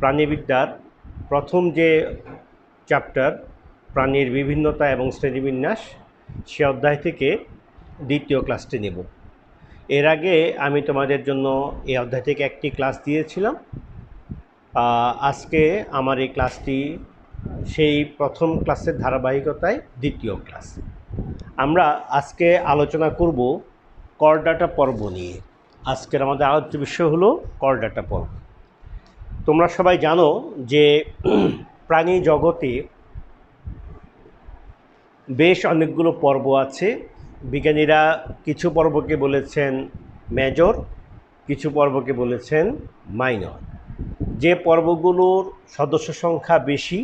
প্রাণীবিদ্যার প্রথম যে চ্যাপ্টার প্রাণীর বিভিন্নতা এবং শ্রেণীবিন্যাস সে অধ্যায় থেকে দ্বিতীয় ক্লাসটি নেব। এর আগে আমি তোমাদের জন্য এই অধ্যায় থেকে একটি ক্লাস দিয়েছিলাম। আজকে আমার এই ক্লাসটি সেই প্রথম ক্লাসের ধারাবাহিকতায় দ্বিতীয় ক্লাস। আমরা আজকে আলোচনা করব করডাটা পর্ব নিয়ে। আজকের আমাদের আলোচ্য বিষয় হলো করডাটা পর্ব। তোমরা সবাই জানো যে প্রাণী জগতে বেশ অনেকগুলো পর্ব আছে। বিজ্ঞানীরা কিছু পর্বকে বলেছেন মেজর, কিছু পর্বকে বলেছেন মাইনর। যে পর্বগুলোর সদস্য সংখ্যা বেশি,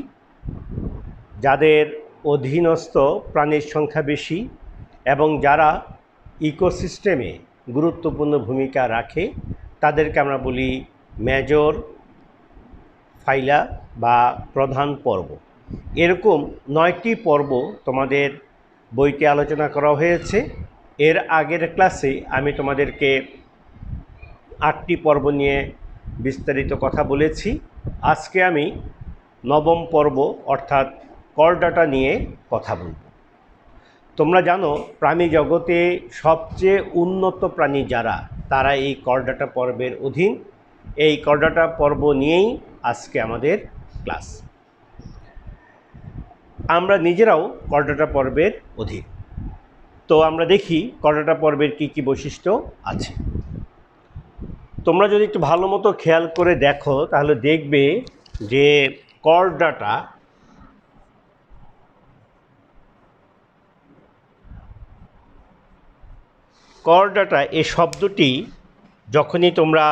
যাদের অধীনস্থ প্রাণীর সংখ্যা বেশি এবং যারা ইকোসিস্টেমে গুরুত্বপূর্ণ ভূমিকা রাখে তাদেরকে আমরা বলি মেজর ফাইলা বা প্রধান পর্ব। এরকম 9টি পর্ব তোমাদের বইতে আলোচনা করা হয়েছে। এর আগের ক্লাসে আমি তোমাদেরকে 8টি পর্ব নিয়ে বিস্তারিত কথা বলেছি। আজকে আমি 9ম পর্ব অর্থাৎ করডাটা নিয়ে কথা বলব। তোমরা জানো প্রাণী জগতে সবচেয়ে উন্নত প্রাণী যারা, তারা এই করডাটা পর্বের অধীন। এই করডাটা পর্ব নিয়েই আজকে আমাদের ক্লাস। আমরা নিজেরাও করডাটা পর্বের অধীন। তো আমরা দেখি করডাটা পর্বের কি কি বৈশিষ্ট্য আছে। তোমরা যদি একটু ভালো মতো খেয়াল করে দেখো তাহলে দেখবে যে করডাটা এই শব্দটি যখনই তোমরা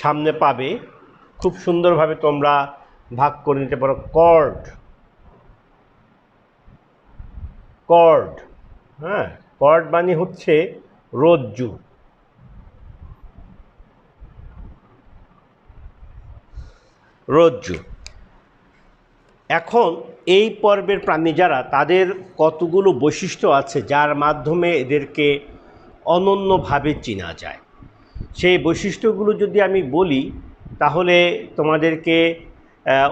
সামনে পাবে খুব সুন্দরভাবে তোমরা ভাগ করে নিতে পারো। কর্ড, হ্যাঁ, কর্ড মানে হচ্ছে রজ্জু। এখন এই পর্বের প্রাণী যারা, তাদের কতগুলো বৈশিষ্ট্য আছে যার মাধ্যমে এদেরকে অনন্যভাবে চেনা যায়। সেই বৈশিষ্ট্যগুলো যদি আমি বলি তাহলে তোমাদেরকে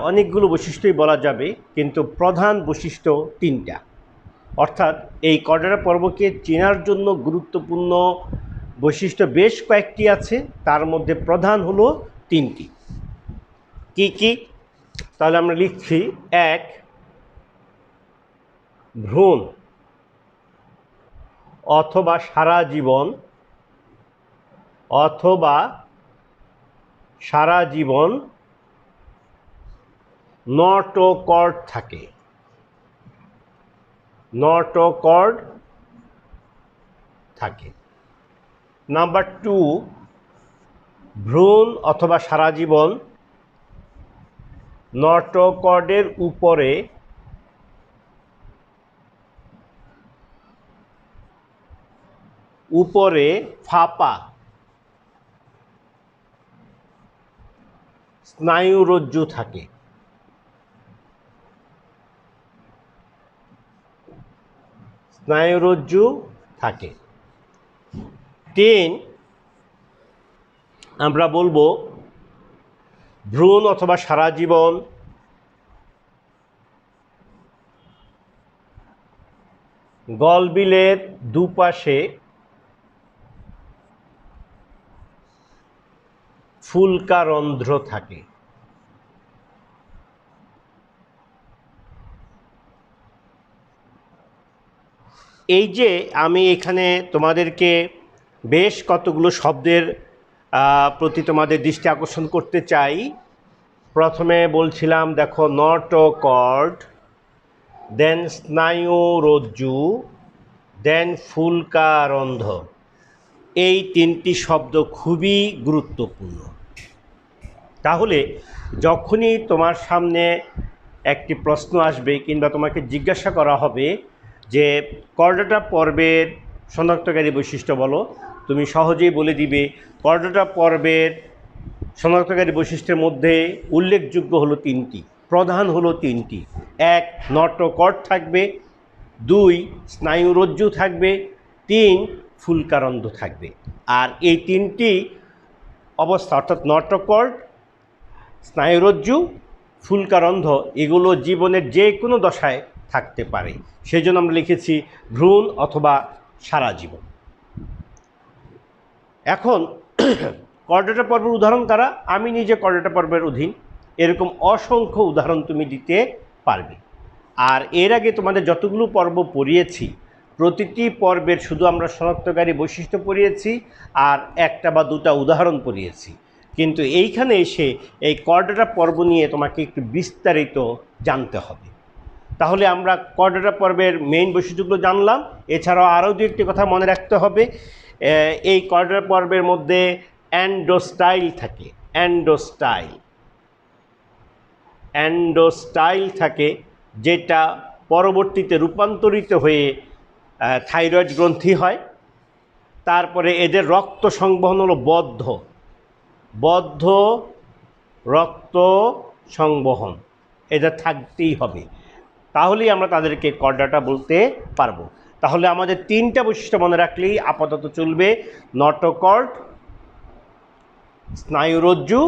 অনেকগুলো বৈশিষ্ট্যই বলা যাবে, কিন্তু প্রধান বৈশিষ্ট্য 3টা। অর্থাৎ এই করডাটা পর্বকে চেনার জন্য গুরুত্বপূর্ণ বৈশিষ্ট্য বেশ কয়েকটি আছে, তার মধ্যে প্রধান হলো 3টি। কি কি? তাহলে আমরা লিখছি 1, ভ্রূণ অথবা সারা জীবন নটোকর্ড থাকে। নাম্বার 2, ভ্রূণ অথবা সারা জীবন নটোকর্ডের উপরে ফাঁপা স্নায়ুরজ্জু থাকে। থাকে। 3, আমরা বলবো ভ্রূণ অথবা সারা জীবন গলবিলের দুপাশে ফুলকারন্ধ্র থাকে। এই যে আমি এখানে তোমাদেরকে বেশ কতগুলো শব্দের প্রতি তোমাদের দৃষ্টি আকর্ষণ করতে চাই। প্রথমে বলছিলাম দেখো নটোকর্ড, দেন স্নায়ুরজ্জু, দেন ফুলকারন্ধ্র। এই 3টি শব্দ খুবই গুরুত্বপূর্ণ। তাহলে যখনই তোমার সামনে একটি প্রশ্ন আসবে কিংবা তোমাকে জিজ্ঞাসা করা হবে যে করডাটা পর্বের শনাক্তকারী বৈশিষ্ট্য বলো, তুমি সহজেই বলে দিবে করডাটা পর্বের শনাক্তকারী বৈশিষ্ট্যের মধ্যে উল্লেখযোগ্য হলো 3টি, প্রধান হলো 3টি। 1, নটোকর্ড থাকবে, 2, স্নায়ুরজ্জু থাকবে, 3, ফুলকারন্ধ্র থাকবে। আর এই 3টি অবস্থা অর্থাৎ নটোকর্ড, স্নায়ুরজ্জু, ফুলকারন্ধ এগুলো জীবনের যে কোনো দশায় থাকতে পারে, সেই জন্য আমরা লিখেছি ভ্রূণ অথবা সারা জীবন। এখন কর্ডাটা পর্বের উদাহরণ কারা? আমি নিজে কর্ডাটা পর্বের অধীন, এরকম অসংখ্য উদাহরণ তুমি দিতে পারবে। আর এর আগে তোমাদের যতগুলো পর্ব পড়িয়েছি প্রতিটি পর্বের শুধু আমরা শনাক্তকারী বৈশিষ্ট্য পড়িয়েছি আর একটা বা দুটা উদাহরণ পড়িয়েছি, কিন্তু এইখানে এসে এই কর্ডাটা পর্ব নিয়ে তোমাকে একটু বিস্তারিত জানতে হবে। তাহলে আমরা কর্ডাটা পর্বের মেইন বৈশিষ্ট্যগুলো জানলাম, এছাড়াও আরও দু একটি কথা মনে রাখতে হবে। এই কর্ডাটা পর্বের মধ্যে অ্যান্ডোস্টাইল থাকে, অ্যান্ডোস্টাইল থাকে, যেটা পরবর্তীতে রূপান্তরিত হয়ে থাইরয়েড গ্রন্থি হয়। তারপরে এদের রক্ত সংবহন হলো বদ্ধ রক্ত সংবহন, এটা থাকতেই হবে, তাহলেই আমরা তাদেরকে কর্ডাটা বলতে পারবো। তাহলে আমাদের তিনটা বৈশিষ্ট্য মনে রাখলেই আপাতত চলবে: নটোকর্ড, স্নায়ুরজ্জু,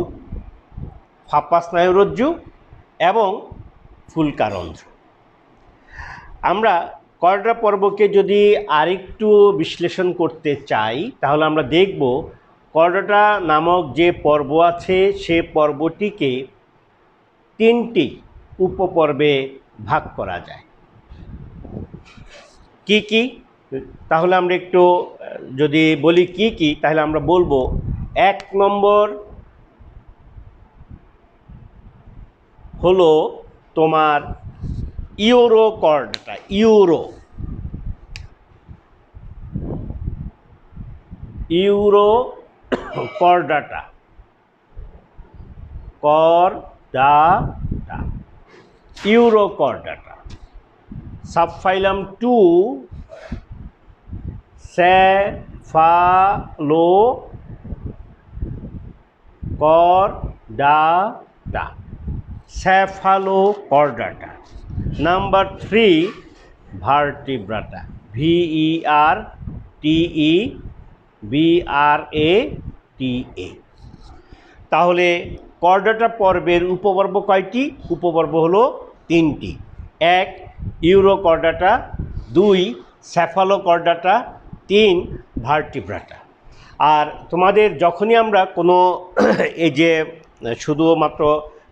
ফাঁপা স্নায়ুরজ্জু এবং ফুলকারন্ধ্র। আমরা কর্ডা পর্বকে যদি আরেকটু বিশ্লেষণ করতে চাই তাহলে আমরা দেখব কর্ডাটা নামক যে পর্ব আছে সে পর্বটিকে তিনটি উপপর্বে ভাগ করা যায়। কি কি? তাহলে আমরা একটু যদি বলি কি কি, তাহলে আমরা বলবো 1 নম্বর হলো তোমার urochordata, urochordata, urochordata. Subphylum 2 cephalochordata, cephalochordata. Number 3 vertebrata, VERTEBRATA। তাহলে কর্ডাটা পর্বের উপপর্ব কয়টি? উপপর্ব হলো 3টি। 1 ইউরোকর্ডাটা, 2 স্যাফালোকর্ডাটা, 3 ভার্টিব্রাটা। আর তোমাদের যখনই আমরা কোনো এই যে শুধুমাত্র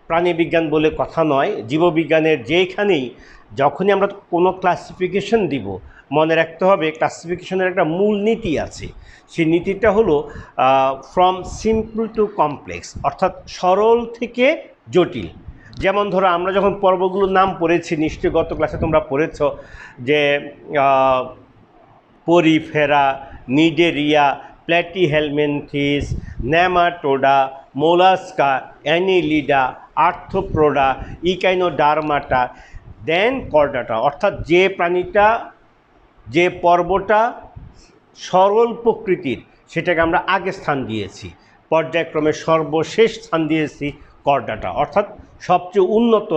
প্রাণীবিজ্ঞান বলে কথা নয়, জীববিজ্ঞানের যেখানেই যখনই আমরা কোনো ক্লাসিফিকেশন দিব, মনে রাখতে হবে ক্লাসিফিকেশনের একটা মূল নীতি আছে। সেই নীতিটা হলো ফ্রম সিম্পল টু কমপ্লেক্স, অর্থাৎ সরল থেকে জটিল। যেমন ধরো আমরা যখন পর্বগুলোর নাম পড়েছি, নিশ্চয়ই গত ক্লাসে তোমরা পড়েছ যে porifera, cnidaria, platyhelminthes, nematoda, mollusca, annelida, arthropoda, echinodermata, then chordata, অর্থাৎ যে প্রাণীটা, যে পর্বটা সরল প্রকৃতির সেটাকে আমরা আগে স্থান দিয়েছি, পর্যায়ক্রমে সর্বশেষ স্থান দিয়েছি কর্ডাটা, অর্থাৎ সবচেয়ে উন্নত,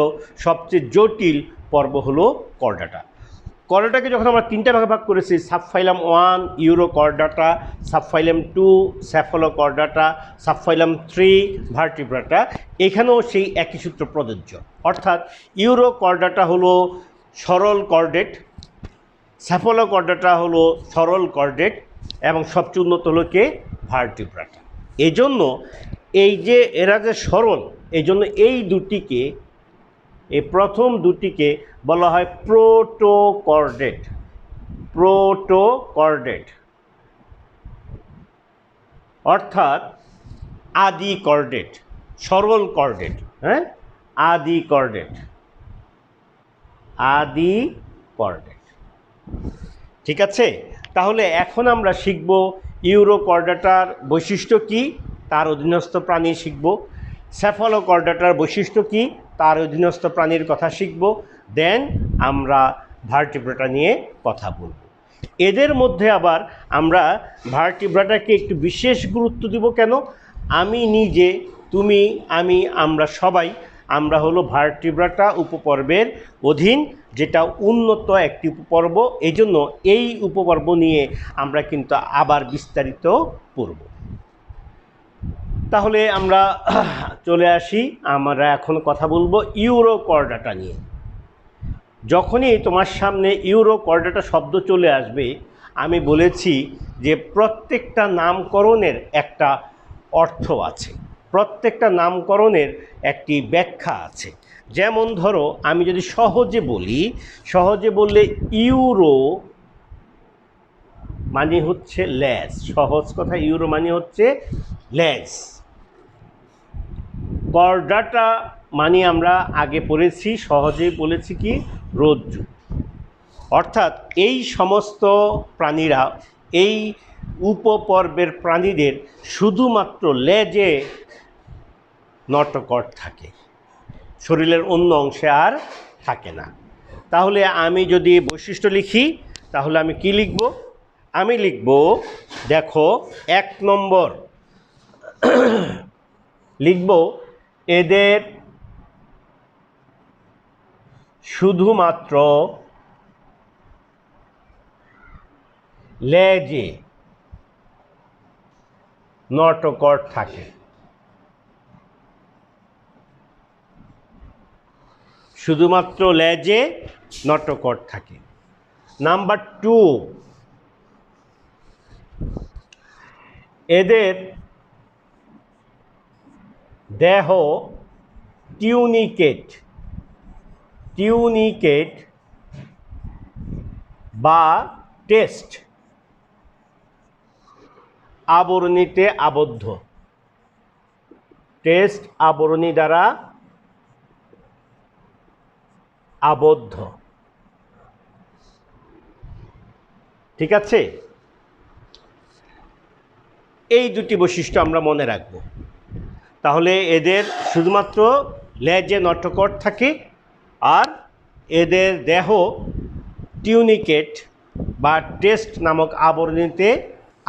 সবচেয়ে জটিল পর্ব হলো কর্ডাটা। কর্ডাটাকে যখন আমরা তিনটা ভাগে ভাগ করেছি, subphylum 1 urochordata, subphylum 2 cephalochordata, subphylum 3 vertebrata, এখানেও সেই একই সূত্র প্রযোজ্য। অর্থাৎ ইউরোকর্ডাটা হলো সরল কর্ডেট, স্যাফালোকর্ডাটা হলো সরল কর্ডেট এবং সবচেয়ে উন্নত হলো কে? ভার্টিব্রাটা। এই জন্য এই যে এরা যে সরল, এই জন্য এই দুটিকে, এই প্রথম দুটিকে বলা হয় প্রোটোকর্ডেট, অর্থাৎ আদি কর্ডেট, সরল কর্ডেট, হ্যাঁ, আদি কর্ডেট। ঠিক আছে? তাহলে এখন আমরা শিখব ইউরোকর্ডাটার বৈশিষ্ট্য কি, তার অধীনস্থ প্রাণী শিখব। স্যাফালোকর্ডাটার বৈশিষ্ট্য কি, তার অধীনস্থ প্রাণীর কথা শিখব। দেন আমরা ভার্টিব্রাটা নিয়ে কথা বলব। এদের মধ্যে আবার আমরা ভার্টিব্রাটাকে একটু বিশেষ গুরুত্ব দিব। কেন? আমি নিজে, তুমি, আমি, আমরা সবাই আমরা হলো ভার্টিব্রাটা উপপর্বের অধীন, যেটা উন্নত একটি উপপর্ব। এই জন্য এই উপপর্ব নিয়ে আমরা কিন্তু আবার বিস্তারিত পড়ব। তাহলে আমরা চলে আসি, আমরা এখন কথা বলবো ইউরোকর্ডাটা নিয়ে। যখনই তোমার সামনে ইউরোকর্ডাটা শব্দ চলে আসবে, আমি বলেছি যে প্রত্যেকটা নামকরণের একটা অর্থ আছে, প্রত্যেকটা নামকরণের একটি ব্যাখ্যা আছে। যেমন ধরো, আমি যদি সহজে বললে ইউরো মানে হচ্ছে ল্যাজ, সহজ কথা, ইউরো মানে হচ্ছে ল্যাজ। কর্ডাটা মানে আমরা আগে পড়েছি, সহজেই বলেছি কি, রজ্জু। অর্থাৎ এই সমস্ত প্রাণীরা, এই উপপর্বের প্রাণীদের শুধুমাত্র লেজে নটকট থাকে, শরীরের অন্য অংশে আর থাকে না। তাহলে আমি যদি বৈশিষ্ট্য লিখি, তাহলে আমি কি লিখব? আমি লিখব, দেখো 1 নম্বর লিখব, এদের শুধুমাত্র লেজে নটকট থাকে। শুধুমাত্র লেজে নটকট থাকে। নাম্বার 2, এদের দেহ টিউনিকেট বা টেস্ট আবরণীতে আবদ্ধ, টেস্ট আবরণী দ্বারা আবদ্ধ। ঠিক আছে, এই দুটি বৈশিষ্ট্য আমরা মনে রাখব। তাহলে এদের শুধুমাত্র লেজে নটকট থাকে, আর এদের দেহ টিউনিকেট বা টেস্ট নামক আবরণীতে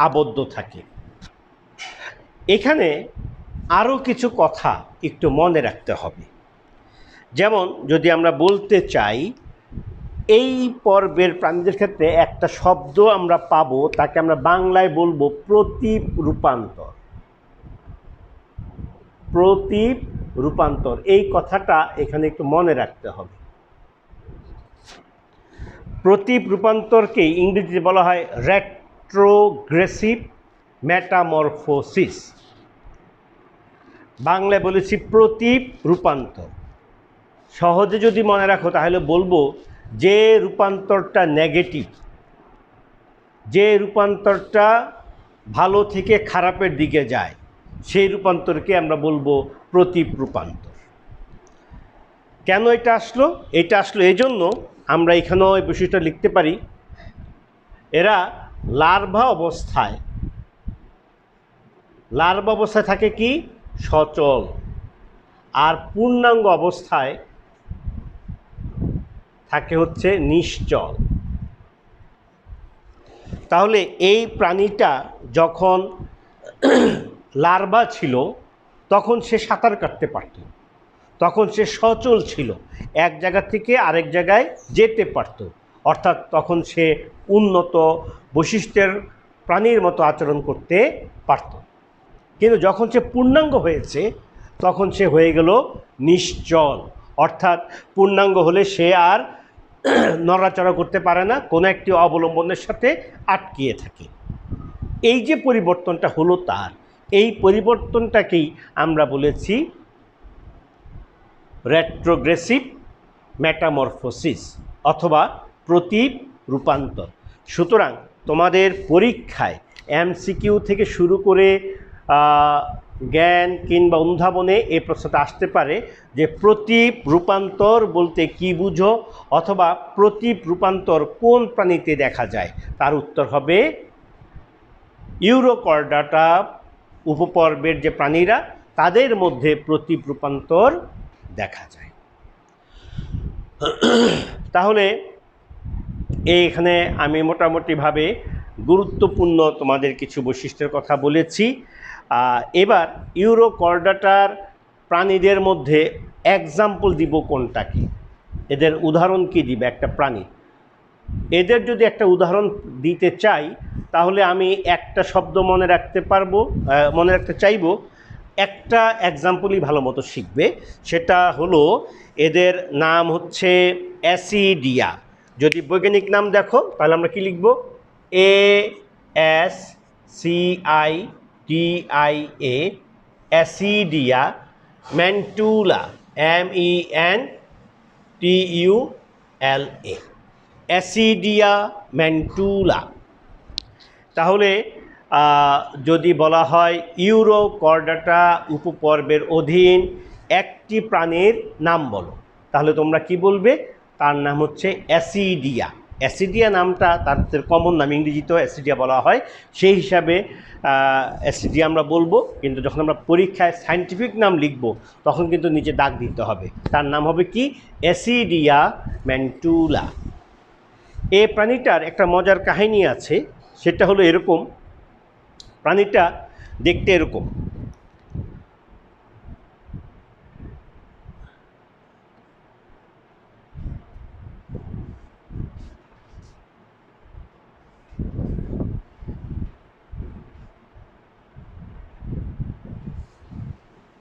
আবদ্ধ থাকে। এখানে আরও কিছু কথা একটু মনে রাখতে হবে। যেমন যদি আমরা বলতে চাই, এই পর্বের প্রাণীদের ক্ষেত্রে একটা শব্দ আমরা পাবো, তাকে আমরা বাংলায় বলবো প্রতীপ রূপান্তর। প্রতীপ রূপান্তর, এই কথাটা এখানে একটু মনে রাখতে হবে। প্রতীপ রূপান্তরকে ইংরেজিতে বলা হয় রেট্রোগ্রেসিভ মেটামরফোসিস। বাংলায় বলেছি প্রতীপ রূপান্তর। সহজে যদি মনে রাখো তাহলে বলবো, যে রূপান্তরটা নেগেটিভ, যে রূপান্তরটা ভালো থেকে খারাপের দিকে যায়, সেই রূপান্তরকে আমরা বলবো প্রতীপ রূপান্তর। কেন এটা আসলো? এটা আসলো এই জন্য, আমরা এখানেও এই বৈশিষ্ট্য লিখতে পারি, এরা লার্ভা অবস্থায় থাকে কি, সচল, আর পূর্ণাঙ্গ অবস্থায় থাকে হচ্ছে নিশ্চল। তাহলে এই প্রাণীটা যখন লার্ভা ছিল, তখন সে সাঁতার কাটতে পারত, তখন সে সচল ছিল, এক জায়গা থেকে আরেক জায়গায় যেতে পারত, অর্থাৎ তখন সে উন্নত বৈশিষ্ট্যের প্রাণীর মতো আচরণ করতে পারত। কিন্তু যখন সে পূর্ণাঙ্গ হয়েছে, তখন সে হয়ে গেল নিশ্চল, অর্থাৎ পূর্ণাঙ্গ হলে সে আর নড়াচড়া করতে পারে না, কোনো একটি অবলম্বনের সাথে আটকিয়ে থাকে। এই যে পরিবর্তনটা হলো তার, এই পরিবর্তনটাকেই আমরা বলেছি রেট্রোগ্রেসিভ মেটামরফোসিস অথবা প্রতীপ রূপান্তর। সুতরাং তোমাদের পরীক্ষায় এমসিকিউ থেকে শুরু করে জ্ঞান কিংবা অনুধাবনে এই প্রশ্নটা আসতে পারে যে প্রতীপ রূপান্তর বলতে কি বুঝো, অথবা প্রতীপ রূপান্তর কোন প্রাণীতে দেখা যায়। তার উত্তর হবে ইউরোকর্ডাটা উপপর্বের যে প্রাণীরা, তাদের মধ্যে প্রতীপ রূপান্তর দেখা যায়। তাহলে এইখানে আমি মোটামুটিভাবে গুরুত্বপূর্ণ তোমাদের কিছু বৈশিষ্ট্যের কথা বলেছি। এবার ইউরোকর্ডাটার প্রাণীদের মধ্যে এক্সাম্পল দিব কোনটাকে, এদের উদাহরণ কি দিবে একটা প্রাণী। এদের যদি একটা উদাহরণ দিতে চাই, তাহলে আমি একটা শব্দ মনে রাখতে চাইব, একটা এক্সাম্পলই ভালো মতো শিখবে, সেটা হলো এদের নাম হচ্ছে অ্যাসিডিয়া। যদি বৈজ্ঞানিক নাম দেখো তাহলে আমরা কি লিখব? ASCIDIA, অ্যাসিডিয়া। ম্যান্টুলা, MENTULA, অ্যাসিডিয়া ম্যান্টুলা। তাহলে যদি বলা হয় ইউরোকর্ডাটা উপপর্বের অধীন একটি প্রাণীর নাম বলো, তাহলে তোমরা কি বলবে? তার নাম হচ্ছে অ্যাসিডিয়া। অ্যাসিডিয়া নামটা তার কমন নাম, ইংরেজিতেও অ্যাসিডিয়া বলা হয়, সেই হিসাবে অ্যাসিডিয়া আমরা বলবো। কিন্তু যখন আমরা পরীক্ষায় সায়েন্টিফিক নাম লিখব তখন কিন্তু নিচে দাগ দিতে হবে, তার নাম হবে কি? অ্যাসিডিয়া ম্যান্টুলা। এই প্রাণীটার একটা মজার কাহিনী আছে, সেটা হলো এরকম। প্রাণীটা দেখতে এরকম।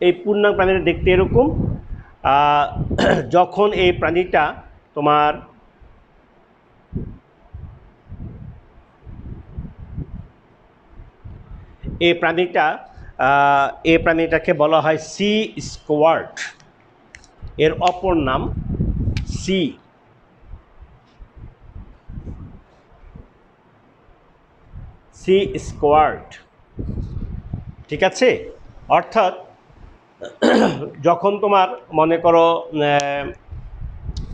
এই পূর্ণাঙ্গ প্রাণীটা দেখতে এরকম। যখন এই প্রাণীটা তোমার এই প্রাণীটাকে বলা হয় সি স্কোয়ার্ট। এর অপর নাম সি স্কোয়ার্ট। ঠিক আছে? অর্থাৎ যখন তোমার মনে করো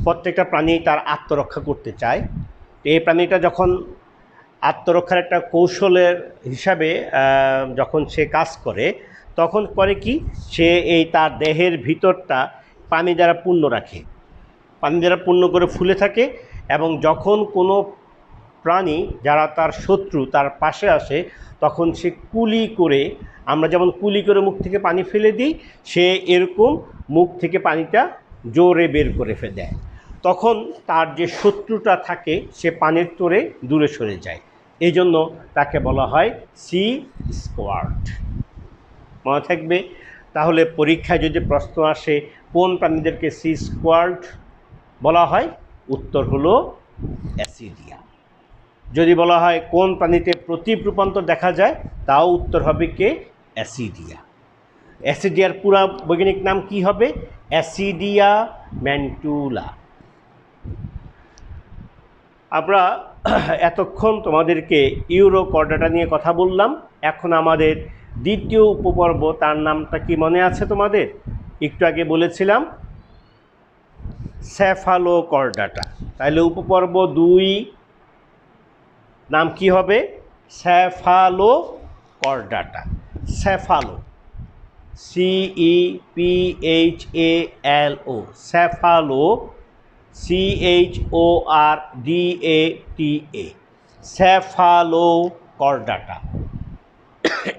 প্রত্যেকটা প্রাণী তার আত্মরক্ষা করতে চায়, এই প্রাণীটা যখন আত্মরক্ষার একটা কৌশলের হিসাবে যখন সে কাজ করে, তখন করে কি? সে এই তার দেহের ভিতরটা পানি দ্বারা পূর্ণ রাখে, পানি দ্বারা পূর্ণ করে ফুলে থাকে। এবং যখন কোনো প্রাণী যারা তার শত্রু তার পাশে আসে, তখন সে কুলি করে, আমরা যেমন কুলি করে মুখ থেকে পানি ফেলে দিই, সে এরকম মুখ থেকে পানিটা জোরে বের করে দেয়। তখন তার যে শত্রুটা থাকে সে পানির তোরে দূরে সরে যায়। এই জন্য তাকে বলা হয় সি স্কোয়ার্ট। মনে থাকবে। তাহলে পরীক্ষায় যদি প্রশ্ন আসে কোন প্রাণীদেরকে সি স্কোয়ার্ট বলা হয়, উত্তর হলো অ্যাসিডিয়া। যদি বলা হয় কোন প্রাণীতে প্রতীপ রূপান্তর দেখা যায়, তাও উত্তর হবে কে? অ্যাসিডিয়া। অ্যাসিডিয়ার পুরা বৈজ্ঞানিক নাম কি হবে? অ্যাসিডিয়া ম্যান্টুলা। আমরা এতক্ষণ তোমাদেরকে ইউরোকর্ডাটা নিয়ে কথা বললাম। এখন আমাদের দ্বিতীয় উপপর্ব, তার নামটা কি মনে আছে তোমাদের? একটু আগে বলেছিলাম সেফালোকর্ডাটা। তাহলে উপপর্ব 2 নাম কি হবে? Cephalochordata. Cephalo, CEPHALO, cephalo, CHORDATA, Cephalochordata.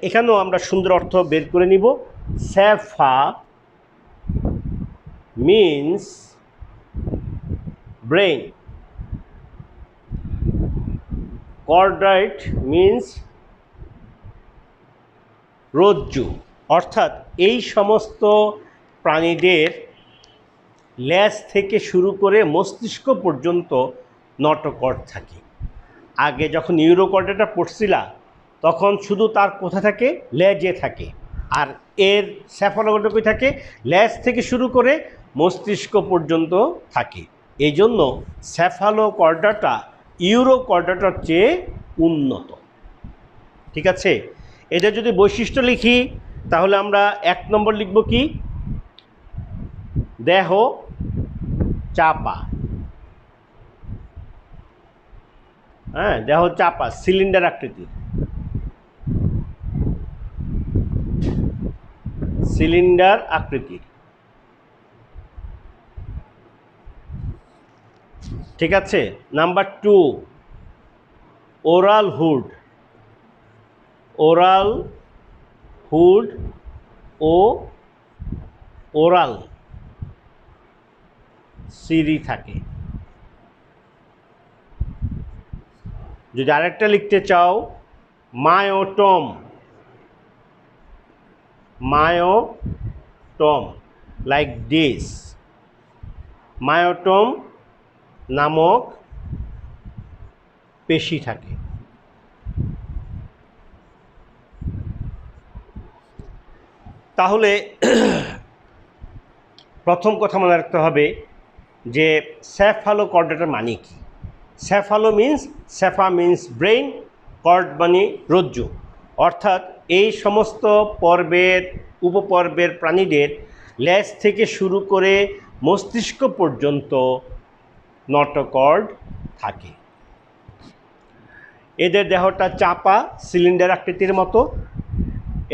এখানেও আমরা সুন্দর অর্থ বের করে নিব। সেফা means brain, chordate means রজ্জু। অর্থাৎ এই সমস্ত প্রাণীদের লেজ থেকে শুরু করে মস্তিষ্ক পর্যন্ত নটকর্ড থাকে। আগে যখন ইউরোকর্ডাটা পড়ছিলা তখন শুধু তার কোথা থাকে? লেজে থাকে। আর এর সেফালোকর্ডা কই থাকে? লেজ থেকে শুরু করে মস্তিষ্ক পর্যন্ত থাকে। এই জন্য সেফালোকর্ডাটা ইউরোকর্ডাটার চেয়ে উন্নত। ঠিক আছে? এদের যদি বৈশিষ্ট্য লিখি তাহলে আমরা 1 নম্বর লিখব কি? দেহ চাপা। হ্যাঁ, দেহ চাপা, সিলিন্ডার আকৃতির। সিলিন্ডার আকৃতির। ঠিক আছে? Number 2, oral hood. Oral hood ও ওরাল সিরি থাকে। যদি আরেকটা লিখতে চাও, myotome. Myotome, like this. Myotome নামক পেশি থাকে। তাহলে প্রথম কথা মনে রাখতে হবে যে সেফালোকর্ডাটার মানে কি। সেফা মিন্স ব্রেইন, কর্ড মানে রজ্জু, অর্থাৎ এই সমস্ত পর্বের উপপর্বের প্রাণীদের লেজ থেকে শুরু করে মস্তিষ্ক পর্যন্ত নটোকর্ড থাকে। এদের দেহটা চাপা সিলিন্ডার আকৃতির মতো।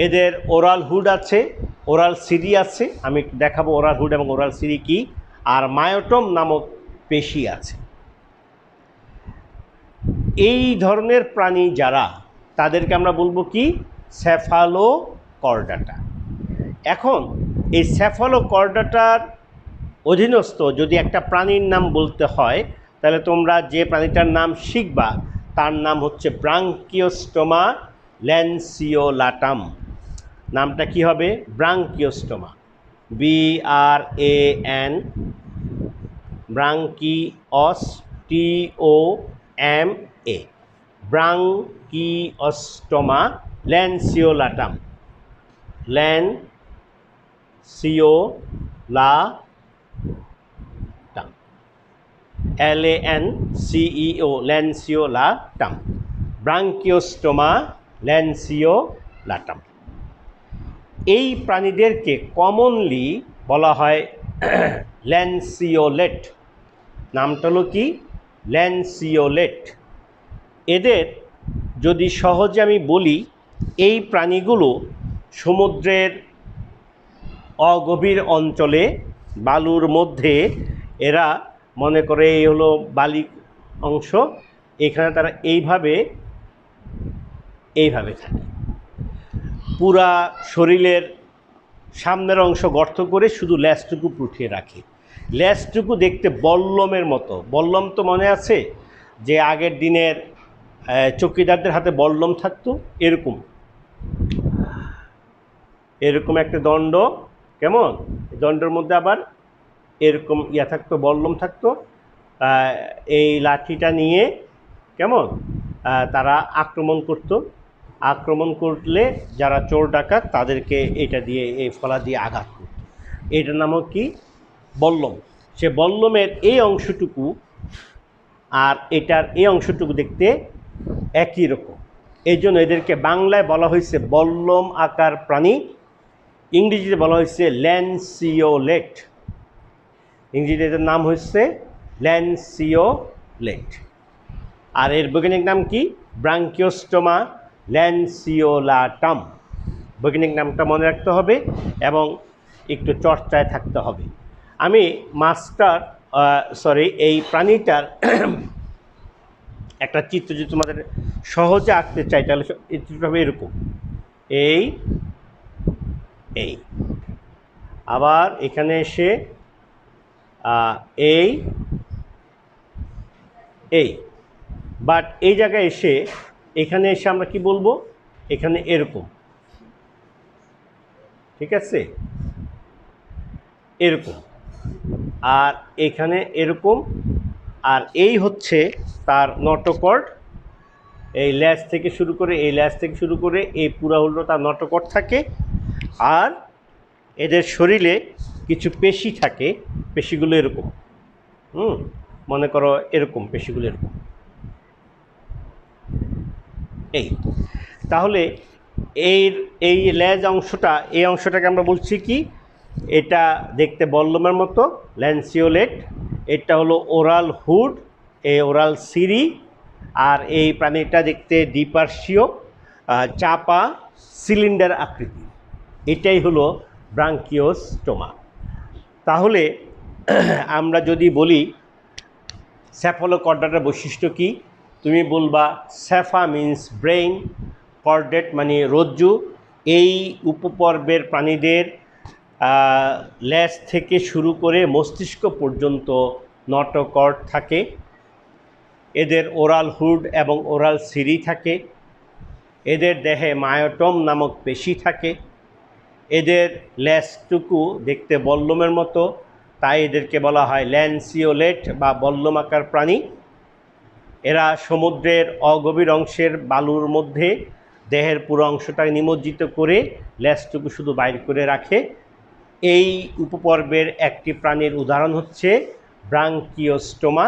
এদের ওরাল হুড আছে, ওরাল সিরি আছে, আমি দেখাবো ওরাল হুড এবং ওরাল সিরি কি। আর মায়োটম নামক পেশি আছে। এই ধরনের প্রাণী যারা, তাদেরকে আমরা বলবো কি, সেফালোকর্ডাটা। এখন এই সেফালোকর্ডাটার অধীনস্থ যদি একটা প্রাণীর নাম বলতে হয়, তাহলে তোমরা যে প্রাণীটার নাম শিখবা তার নাম হচ্ছে ব্রাঙ্কিওস্টোমা ল্যান্সিওলাটাম। নামটা কি হবে? ব্রাঙ্কিওস্টোমা, BRAN, BRANCHIOSTOMA, ব্রাঙ্কিওস্টোমা ল্যান্সিওলাটাম, ল্যান্সিওলাটাম, LANCEO, ল্যান্সিওলাটাম, ব্রাঙ্কিওস্টোমা ল্যান্সিওলাটাম। এই প্রাণীদেরকে কমনলি বলা হয় ল্যান্সিওলেট। নামটা হলো কি? ল্যান্সিওলেট। এদের যদি সহজে আমি বলি, এই প্রাণীগুলো সমুদ্রের অগভীর অঞ্চলে বালুর মধ্যে, এরা মনে করে এই হলো বালি অংশ, এখানে তারা এইভাবে থাকে। পুরা শরীরের সামনের অংশ গর্ত করে শুধু ল্যাজটুকু উঠিয়ে রাখে। ল্যাজটুকু দেখতে বল্লমের মতো। বল্লম তো মনে আছে যে আগের দিনের চৌকিদারদের হাতে বল্লম থাকতো, এরকম একটা দণ্ড, কেমন দণ্ডের মধ্যে আবার এরকম থাকতো, বল্লম থাকতো। এই লাঠিটা নিয়ে কেমন তারা আক্রমণ করত। আক্রমণ করলে যারা চোর ডাকাত তাদেরকে এটা দিয়ে, এই ফলা দিয়ে আঘাত করত। এটার নামও কি? বল্লম। সে বল্লমের এই অংশটুকু আর এটার এই অংশটুকু দেখতে একই রকম। এই জন্য এদেরকে বাংলায় বলা হয়েছে বল্লম আকার প্রাণী, ইংরেজিতে বলা হয়েছে ল্যান্সিওলেট। ইংরেজিতে এদের নাম হচ্ছে ল্যান্সিওলেট। আর এর বৈজ্ঞানিক নাম কি? ব্রাঙ্কিওস্টোমা ল্যান্সিওলাটাম। বৈজ্ঞানিক নামটা মনে রাখতে হবে এবং একটু চর্চায় থাকতে হবে। আমি এই প্রাণীটার একটা চিত্র যদি তোমাদের সহজে আঁকতে চাই, তাহলে এই চিত্রটা হবে এরকম। এই আবার এখানে এসে এই বাট এই জায়গায় এসে, এখানে এসে আমরা কি বলবো? এখানে এরকম, ঠিক আছে, এরকম, আর এখানে এরকম। আর এই হচ্ছে তার নটোকর্ড। এই ল্যাজ থেকে শুরু করে, এই ল্যাজ থেকে শুরু করে এই পুরা হলো তার নটোকর্ড থাকে। আর এদের শরীরে কিছু পেশি থাকে, পেশিগুলো এরকম, মনে করো এরকম, পেশিগুলো এরকম। এই তাহলে এই ল্যাজ অংশটা, এই অংশটাকে আমরা বলছি কি? এটা দেখতে বল্লমের মতো, ল্যান্সিওলেট। এটা হলো ওরাল হুড, এই ওরাল সিরি। আর এই প্রাণীটা দেখতে দ্বিপার্শ্বীয়, চাপা সিলিন্ডার আকৃতি। এটাই হলো ব্রাঙ্কিওস্টোমা। তাহলে আমরা যদি বলি সেফালোকর্ডাটার বৈশিষ্ট্য কি, তুমি বলবা সেফা মিন্স ব্রেইন, কর্ডেট মানে রজ্জু। এই উপপর্বের প্রাণীদের ল্যাজ থেকে শুরু করে মস্তিষ্ক পর্যন্ত নটোকর্ড থাকে। এদের ওরাল হুড এবং ওরাল সিরি থাকে। এদের দেহে মায়োটম নামক পেশি থাকে। এদের লেজটুকু দেখতে বল্লমের মতো, তাই এদেরকে বলা হয় ল্যান্সিওলেট বা বল্লমাকার প্রাণী। এরা সমুদ্রের অগভীর অংশের বালুর মধ্যে দেহের পুরো অংশটা নিমজ্জিত করে লেজটুকু শুধু বাইর করে রাখে। এই উপপর্বের একটি প্রাণীর উদাহরণ হচ্ছে ব্রাঙ্কিওস্টোমা,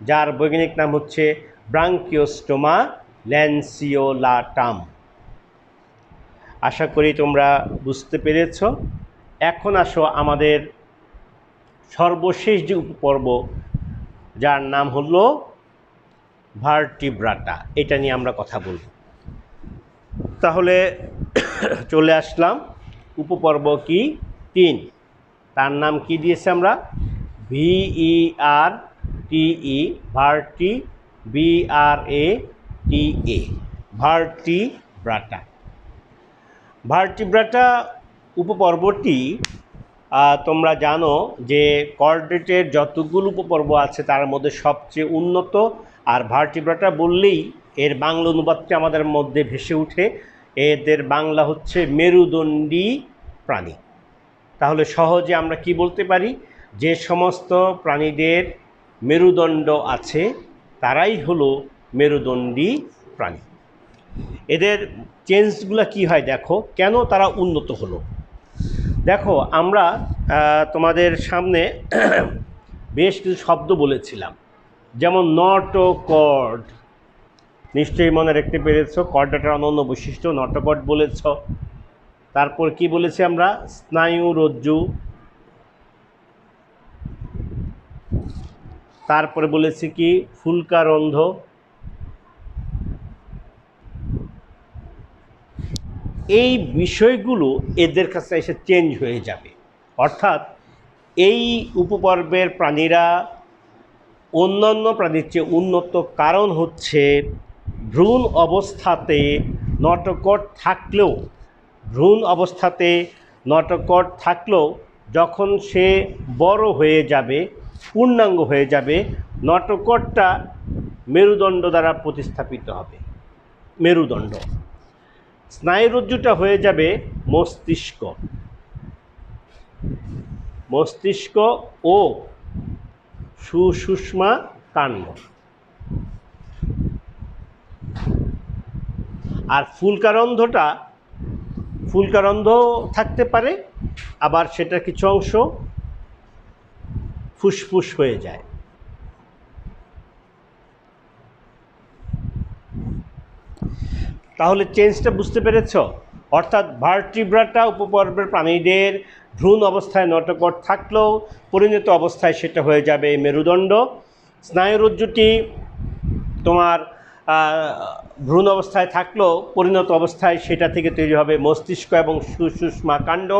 যার বৈজ্ঞানিক নাম হচ্ছে ব্রাঙ্কিওস্টোমা ল্যান্সিওলাটাম। আশা করি তোমরা বুঝতে পেরেছ। এখন আসো আমাদের সর্বশেষ যে উপপর্ব, যার নাম হলো ভার্টিব্রাটা, এটা নিয়ে আমরা কথা বলব। তাহলে চলে আসলাম উপপর্ব কি 3, তার নাম কি দিয়েছে আমরা? VERTE, ভার্টি, BRATA, Vertebrata. ভার্টিব্রাটা উপপর্বটি তোমরা জানো যে কর্ডেটের যতগুলো উপপর্ব আছে তার মধ্যে সবচেয়ে উন্নত, আর ভার্টিব্রাটা বললেই এর বাংলা অনুবাদটি আমাদের মধ্যে ভেসে উঠে। এদের বাংলা হচ্ছে মেরুদণ্ডী প্রাণী। তাহলে সহজে আমরা কি বলতে পারি? যে সমস্ত প্রাণীদের মেরুদণ্ড আছে তারাই হলো মেরুদণ্ডী প্রাণী। এদের চেঞ্জগুলো কি হয় দেখো, কেন তারা উন্নত হলো। দেখো, আমরা তোমাদের সামনে বেশ কিছু শব্দ বলেছিলাম, যেমন নটোকর্ড, নিশ্চয়ই মনে রাখতে পেরেছ। কর্ডাটার অনন্য বৈশিষ্ট্য নটোকর্ড বলেছ। তারপর কি বলেছি আমরা? স্নায়ুরজ্জু। তারপরে বলেছি কি? ফুলকারন্ধ। এই বিষয়গুলো এদের কাছে এসে চেঞ্জ হয়ে যাবে। অর্থাৎ এই উপপর্বের প্রাণীরা অন্যান্য প্রাণীর চেয়ে উন্নত কারণ হচ্ছে ভ্রূণ অবস্থাতে নটোকর্ড থাকলেও যখন সে বড় হয়ে যাবে, পূর্ণাঙ্গ হয়ে যাবে, নটোকর্ডটা মেরুদণ্ড দ্বারা প্রতিস্থাপিত হবে। মেরুদণ্ড, স্নায়ুরজ্জুটা হয়ে যাবে মস্তিষ্ক ও সুষুম্না কাণ্ড। আর ফুলকারন্ধ থাকতে পারে, আবার সেটার কিছু অংশ ফুসফুস হয়ে যায়। তাহলে চেঞ্জটা বুঝতে পেরেছ? অর্থাৎ ভার্টিব্রাটা উপপর্বের প্রাণীদের ভ্রূণ অবস্থায় নটোকর্ড থাকলেও পরিণত অবস্থায় সেটা হয়ে যাবে মেরুদণ্ড। স্নায়ুরজ্জুটি তোমার ভ্রূণ অবস্থায় থাকলেও পরিণত অবস্থায় সেটা থেকে তৈরি হবে মস্তিষ্ক এবং সুষুম্না কাণ্ড।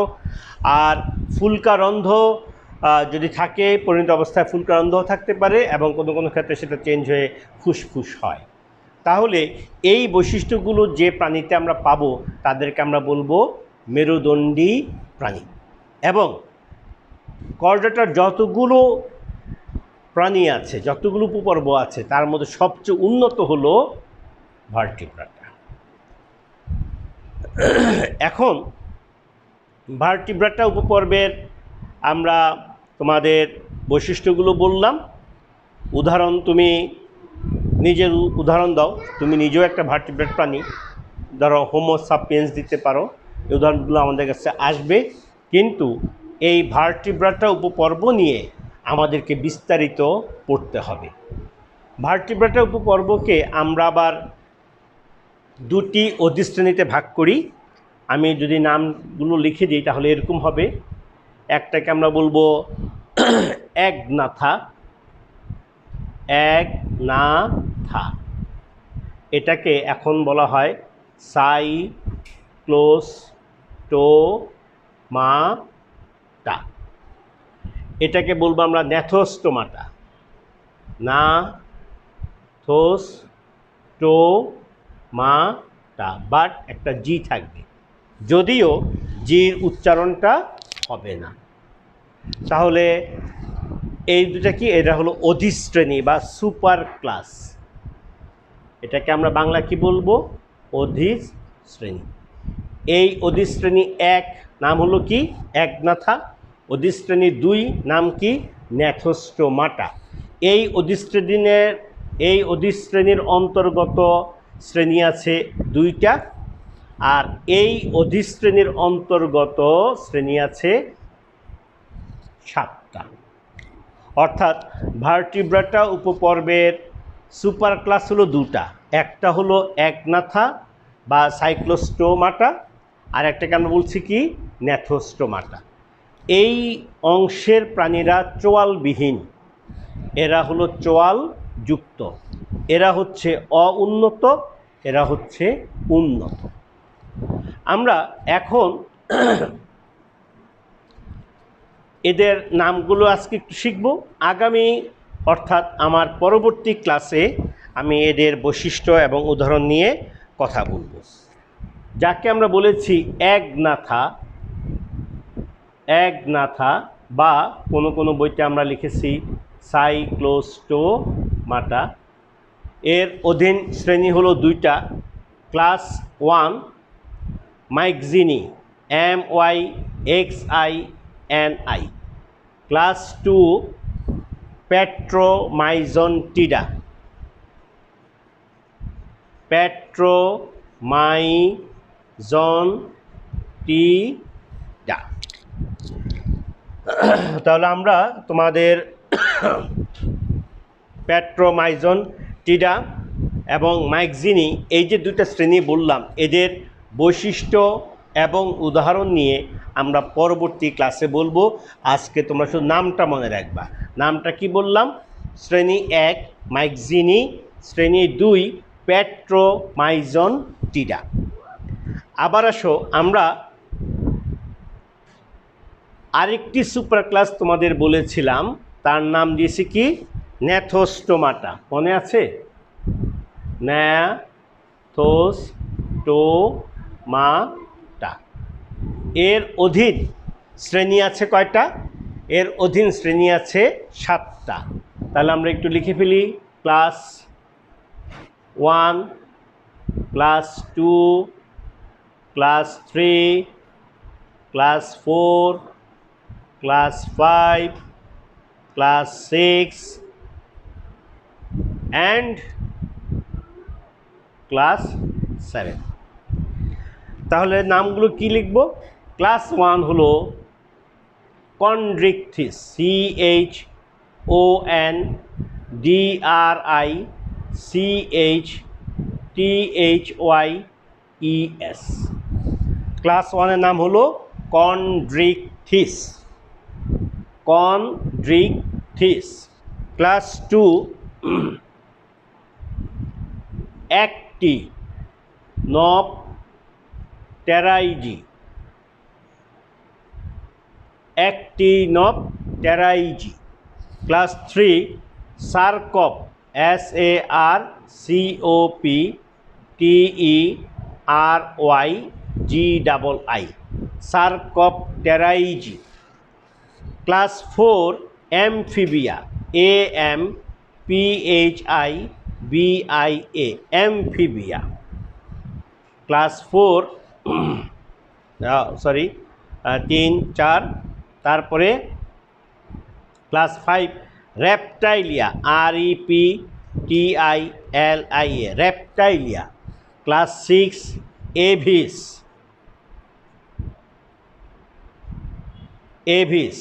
আর ফুলকারন্ধ যদি থাকে, পরিণত অবস্থায় ফুলকারন্ধও থাকতে পারে, এবং কোনো কোনো ক্ষেত্রে সেটা চেঞ্জ হয়ে ফুসফুস হয়। তাহলে এই বৈশিষ্ট্যগুলো যে প্রাণীতে আমরা পাবো তাদেরকে আমরা বলবো মেরুদণ্ডী প্রাণী। এবং কর্ডাটার যতগুলো প্রাণী আছে, যতগুলো উপপর্ব আছে, তার মধ্যে সবচেয়ে উন্নত হলো ভার্টিব্রাটা। এখন ভার্টিব্রাটা উপপর্বের আমরা তোমাদের বৈশিষ্ট্যগুলো বললাম। উদাহরণ, তুমি নিজের উদাহরণ দাও। তুমি নিজেও একটা ভার্টিব্রেট প্রাণী, ধরো হোমো সাপিয়েন্স দিতে পারো। এই উদাহরণগুলো আমাদের কাছে আসবে, কিন্তু এই ভার্টিব্রাটা উপপর্ব নিয়ে আমাদেরকে বিস্তারিত পড়তে হবে। ভার্টিব্রাটা উপপর্বকে আমরা আবার দুটি অধিশ্রেণীতে ভাগ করি। আমি যদি নামগুলো লিখে দিই তাহলে এরকম হবে। একটাকে আমরা বলবো একনাথা, এটাকে এখন বলা হয় সাইক্লোস্টোমাটা। এটাকে বলবো আমরা ন্যাথোস্টোমাটা, নাথোস্টোমাটা, বাট একটা জি থাকবে, যদিও জির উচ্চারণটা হবে না। তাহলে এই দুটা কি? এটা হলো অধিশ্রেণী বা সুপার ক্লাস। এটাকে আমরা বাংলা কি বলবো? অধিশ্রেণী। এই অধিশ্রেণী 1, নাম হলো কি? একনাথা। অধিশ্রেণী 2 নাম কি? ন্যাথোস্টোমাটা। এই অধিশ্রেণীর অন্তর্গত শ্রেণী আছে 2টা, আর এই অধিশ্রেণীর অন্তর্গত শ্রেণী আছে 7টা। অর্থাৎ ভার্টিব্রাটা উপপর্বের সুপার ক্লাস হলো 2টা, একটা হলো একনাথা বা সাইক্লোস্টোমাটা, আর একটাকে আমরা বলছি কি? ন্যাথোস্টোমাটা। এই অংশের প্রাণীরা চোয়ালবিহীন, এরা হলো চোয়াল যুক্ত, এরা হচ্ছে অউন্নত, এরা হচ্ছে উন্নত। আমরা এখন এদের নামগুলো আজকে একটু শিখব। আগামী অর্থাৎ আমার পরবর্তী ক্লাসে আমি এদের বৈশিষ্ট্য এবং উদাহরণ নিয়ে কথা বলব। যাকে আমরা বলেছি একনাথা বা কোনো কোনো বইতে আমরা লিখেছি সাইক্লোস্টোমাটা। এর অধীন শ্রেণী হলো 2টা। Class 1 মাইক্সিনি, MYXINI। ক্লাস 2 প্যাট্রোমাইজন্টিডা, প্যাট্রোমাইজন্টিডা। তাহলে আমরা তোমাদের প্যাট্রোমাইজন্টিডা এবং মাইক্সিনি এই যে 2টা শ্রেণী বললাম, এদের বৈশিষ্ট্য এবং উদাহরণ নিয়ে আমরা পরবর্তী ক্লাসে বলবো। আজকে তোমরা শুধু নামটা মনে রাখবা। নামটা কি বললাম? শ্রেণী 1 মাইক্সিনি, শ্রেণী 2 প্যাট্রোমাইজন্টিডা। আবার আসো, আমরা আরেকটি সুপার ক্লাস তোমাদের বলেছিলাম, তার নাম দিয়েছি কি? ন্যাথোস্টোমাটা। মনে আছে? ন্যাথোস্টোমাটা। এর অধীন শ্রেণী আছে কয়টা? এর অধীন শ্রেণী আছে 7টা। তাহলে আমরা একটু লিখে ফেলি। Class 1, class 2, class 3, class 4, class 5, class 6 and class 7। তাহলে নামগুলো কি লিখব? ক্লাস 1 হলো কন্ড্রিকথিস, CHONDRICHTHYES। ক্লাস 1 এর নাম হলো কন্ড্রিকথিস। Class 2 actinopterygii. ক্লাস 3 সারকপ, SARCOPTERYGII, sarcopterygii. Class 4 amphibia, AMPHIBIA, amphibia. Class 4 3, 4। তারপরে class 5 reptilia, REPTILIA, reptilia. Class 6 aves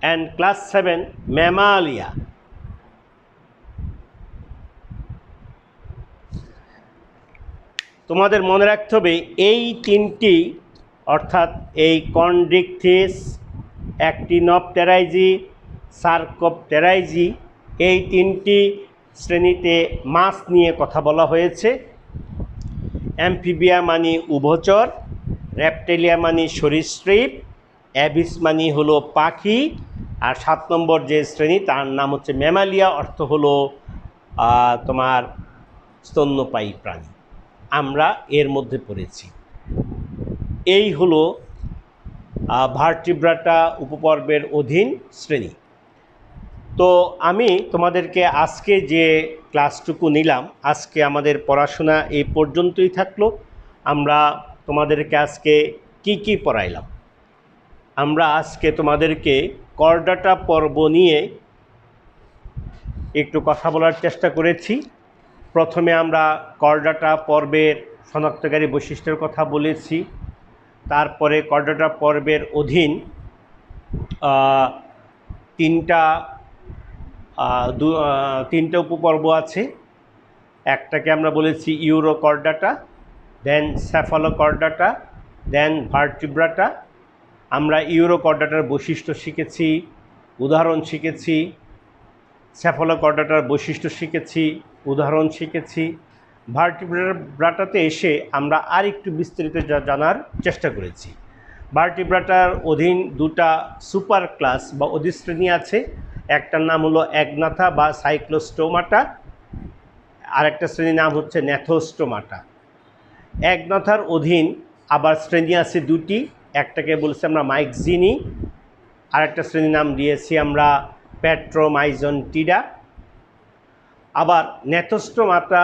and class 7 mammalia. তোমাদের মনে রাখতে হবে এই 3টি, অর্থাৎ এই কন্ড্রিকথিস, অ্যাক্টিনোপটেরাইজি, সারকপটেরাইজি, এই 3টি শ্রেণীতে মাছ নিয়ে কথা বলা হয়েছে। অ্যামফিবিয়া মানে উভচর, রেপটাইলিয়া মানে সরীসৃপ, অ্যাভিস মানে হলো পাখি, আর 7 নম্বর যে শ্রেণী তার নাম হচ্ছে ম্যামালিয়া, অর্থ হলো তোমার স্তন্যপায়ী প্রাণী। আমরা এর মধ্যে পড়েছি। এই হলো ভার্টিব্রাটা উপপর্বের অধীন শ্রেণী। তো আমি তোমাদেরকে আজকে যে ক্লাসটুকু নিলাম, আজকে আমাদের পড়াশোনা এই পর্যন্তই থাকলো। আমরা তোমাদেরকে আজকে কি কি পড়াইলাম। আমরা আজকে তোমাদেরকে করডাটা পর্ব নিয়ে একটু কথা বলার চেষ্টা করেছি। প্রথমে আমরা করডাটা পর্বের শনাক্তকারী বৈশিষ্ট্যের কথা বলেছি। তারপরে করডাটা পর্বের অধীন তিনটা উপপর্ব আছে। একটাকে আমরা বলেছি ইউরোকর্ডাটা, দেন সেফালোকর্ডাটা, দেন ভার্টিব্রাটা। আমরা ইউরোকর্ডাটার বৈশিষ্ট্য শিখেছি, উদাহরণ শিখেছি। সেফালোকর্ডাটার বৈশিষ্ট্য শিখেছি, উদাহরণ শিখেছি। ভার্টিব্রাটাতে এসে আমরা আর একটু বিস্তারিত জানার চেষ্টা করেছি। ভার্টিব্রাটার অধীন দুটা সুপার ক্লাস বা অধিশ্রেণী আছে। একটার নাম হলো অ্যাগনাথা বা সাইক্লোস্টোমাটা, আর একটা শ্রেণীর নাম হচ্ছে ন্যাথোস্টোমাটা। অ্যাগনাথার অধীন আবার শ্রেণী আছে দুটি। একটাকে বলছি আমরা মাইক্সিনি, আর একটা শ্রেণীর নাম দিয়েছি আমরা প্যাট্রোমাইজন্টিডা। আবার ন্যাথোস্টোমাটা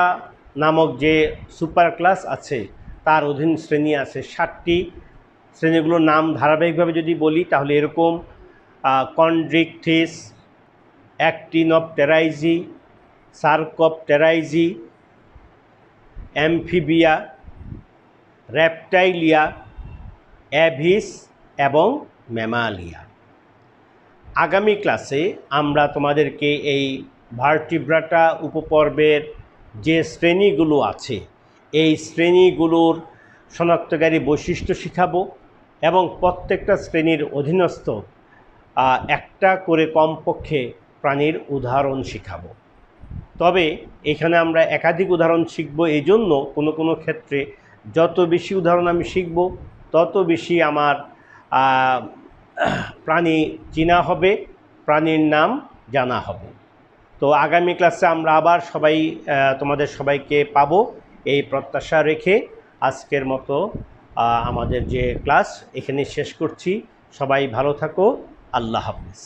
নামক যে সুপার ক্লাস আছে তার অধীন শ্রেণী আছে 7টি। শ্রেণীগুলোর নাম ধারাবাহিকভাবে যদি বলি তাহলে এরকম: কন্ড্রিকথিস, অ্যাক্টিনোপটেরাইজি, সার্কোপটেরাইজি, অ্যামফিবিয়া, রেপটাইলিয়া, অ্যাভিস এবং ম্যামালিয়া। আগামী ক্লাসে আমরা তোমাদেরকে এই ভার্টিব্রাটা উপপর্বের যে শ্রেণীগুলো আছে এই শ্রেণীগুলোর শনাক্তকারী বৈশিষ্ট্য শিখাবো এবং প্রত্যেকটা শ্রেণীর অধীনস্থ একটা করে কমপক্ষে প্রাণীর উদাহরণ শিখাবো। তবে এখানে আমরা একাধিক উদাহরণ শিখব। এই জন্য কোনো কোনো ক্ষেত্রে যত বেশি উদাহরণ আমি শিখব তত বেশি আমার প্রাণী চেনা হবে, প্রাণীর নাম জানা হবে। তো আগামী ক্লাসে আমরা আবার তোমাদের সবাইকে পাবো এই প্রত্যাশা রেখে আজকের মতো আমাদের যে ক্লাস এখানে শেষ করছি। সবাই ভালো থাকো। আল্লাহ হাফেজ।